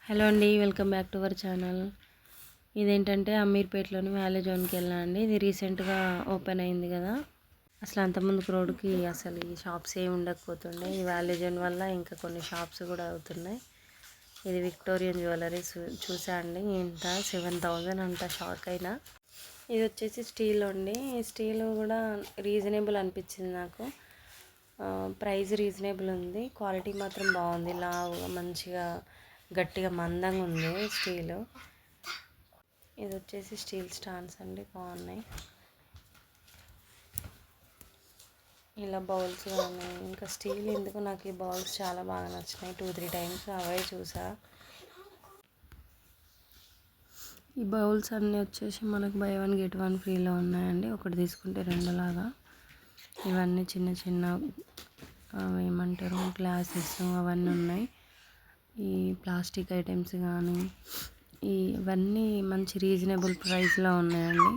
Hello అండి, welcome back to our channel. ఇదేంటంటే అమీర్పేటలోని valley జోన్కి వెళ్ళా అండి. ఇది రీసెంట్గా ఓపెన్ అయింది కదా. అసలు అంతకుముందు రోడ్డుకి అసలు ఈ షాప్స్ ఏమి ఉండకపోతుండే. ఈ వ్యాలీ జోన్ వల్ల ఇంకా కొన్ని షాప్స్ కూడా అవుతున్నాయి. ఇది విక్టోరియన్ జ్యువెలరీ చూసా అండి. ఇంత 7,000 అంత షాక్ అయినా. ఇది వచ్చేసి స్టీల్ అండి. స్టీల్ కూడా రీజనబుల్ అనిపించింది నాకు. ప్రైస్ రీజనబుల్ ఉంది, క్వాలిటీ మాత్రం బాగుంది. లావుగా మంచిగా గట్టిగా మందంగా ఉంది స్టీల్. ఇది వచ్చేసి స్టీల్ స్టాండ్స్ అండి, బాగున్నాయి. ఇలా బౌల్స్ కానీ ఇంకా స్టీల్ ఎందుకు నాకు ఈ బౌల్స్ చాలా బాగా నచ్చినాయి. 2-3 టైమ్స్ అవే చూసా. ఈ బౌల్స్ అన్నీ వచ్చేసి మనకు బై 1 get 1 ఫ్రీలో ఉన్నాయండి. ఒకటి తీసుకుంటే 2 లాగా. ఇవన్నీ చిన్న చిన్న ఏమంటారు గ్లాసెస్ అవన్నీ ఉన్నాయి. ఈ ప్లాస్టిక్ ఐటమ్స్ కానీ ఇవన్నీ మంచి రీజనబుల్ ప్రైస్లో ఉన్నాయండి.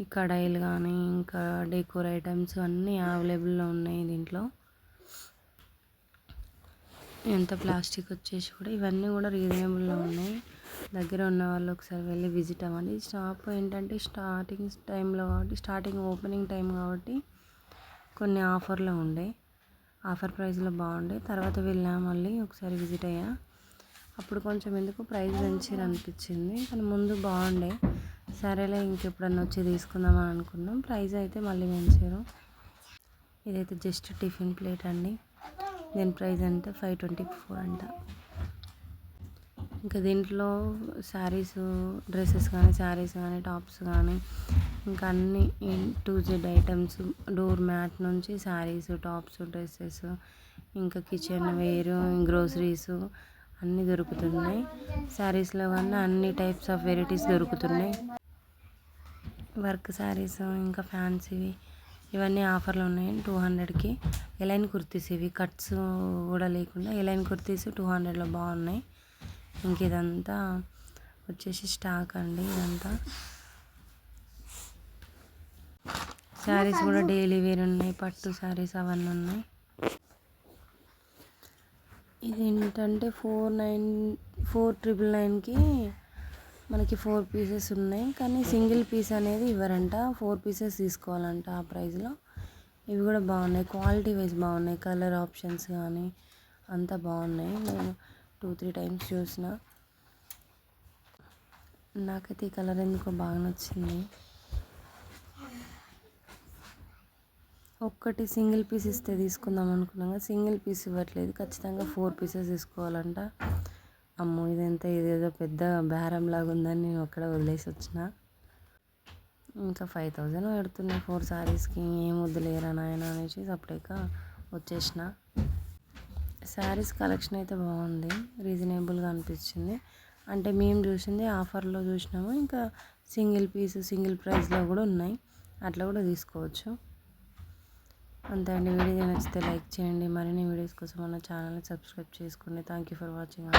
ఈ కడాయిలు కానీ ఇంకా డెకోర్ ఐటమ్స్ అన్నీ అవైలబుల్లో ఉన్నాయి దీంట్లో. ఎంత ప్లాస్టిక్ వచ్చేసి కూడా ఇవన్నీ కూడా రీజనబుల్లో ఉన్నాయి. దగ్గర ఉన్న వాళ్ళు ఒకసారి వెళ్ళి విజిట్ అవ్వండి. షాప్ ఏంటంటే స్టార్టింగ్ టైంలో కాబట్టి, స్టార్టింగ్ ఓపెనింగ్ టైం కాబట్టి కొన్ని ఆఫర్లో ఉండే, ఆఫర్ ప్రైస్లో బాగుండే. తర్వాత వెళ్ళా, మళ్ళీ ఒకసారి విజిట్ అయ్యా. అప్పుడు కొంచెం ఎందుకు ప్రైస్ పెంచారు అనిపించింది, కానీ ముందు బాగుండే. సరేలే ఇంకెప్పుడన్నా వచ్చి తీసుకుందామని అనుకున్నాం. ప్రైస్ అయితే మళ్ళీ పెంచారు. ఇదైతే జస్ట్ టిఫిన్ ప్లేట్ అండి. దీని ప్రైస్ అంటే 524 అంట. ఇంకా దీంట్లో శారీస్, డ్రెస్సెస్ కానీ, శారీస్ కానీ, టాప్స్ కానీ ఇంకా అన్ని to Z items, door mat నుంచి శారీస్, టాప్స్, డ్రెస్సెస్, ఇంకా కిచెన్ వేర్, గ్రోసరీస్ అన్నీ దొరుకుతున్నాయి. శారీస్లో కానీ అన్ని టైప్స్ ఆఫ్ వెరైటీస్ దొరుకుతున్నాయి. వర్క్ శారీస్ ఇంకా ఫ్యాన్సీవి ఇవన్నీ ఆఫర్లు ఉన్నాయి. 200కి ఎలైన్ కుర్తీస్, ఇవి కట్స్ కూడా లేకుండా ఎలైన్ కుర్తీస్ 200లో బాగున్నాయి. ఇంక ఇదంతా వచ్చేసి స్టాక్ అండి. ఇదంతా శారీస్ కూడా డైలీ వేర్ ఉన్నాయి, పట్టు శారీస్ అవన్నీ ఉన్నాయి. ఇది ఏంటంటే 4,999కి మనకి 4 పీసెస్ ఉన్నాయి, కానీ సింగిల్ పీస్ అనేది ఇవ్వరంట. 4 పీసెస్ తీసుకోవాలంట ఆ ప్రైస్లో. ఇవి కూడా బాగున్నాయి, క్వాలిటీ వైజ్ బాగున్నాయి. కలర్ ఆప్షన్స్ కానీ అంతా బాగున్నాయి. నేను 2-3 టైమ్స్ చూసిన. నాకైతే ఈ కలర్ ఎందుకో బాగా నచ్చింది. ఒక్కటి సింగిల్ పీస్ ఇస్తే తీసుకుందాం అనుకున్నాం కదా, సింగిల్ పీస్ ఇవ్వట్లేదు, ఖచ్చితంగా 4 పీసెస్ తీసుకోవాలంట. అమ్మో ఇదేదో పెద్ద బేరం లాగా ఉందని నేను అక్కడ వదిలేసి వచ్చిన. ఇంకా 5,000 పెడుతున్నాయి 4 శారీస్కి. ఏం వద్దులేరా నాయన అనేసి సపరేట్క వచ్చేసిన. శారీస్ కలెక్షన్ అయితే బాగుంది, రీజనబుల్గా అనిపించింది. అంటే మేము చూసింది ఆఫర్లో చూసినాము. ఇంకా సింగిల్ పీస్, సింగిల్ ప్రైస్లో కూడా ఉన్నాయి, అట్లా కూడా తీసుకోవచ్చు. అంతే అండి. వీడియో నచ్చితే లైక్ చేయండి. మరిన్ని వీడియోస్ కోసం మన ఛానల్ని సబ్స్క్రైబ్ చేసుకోండి. Thank you for watching.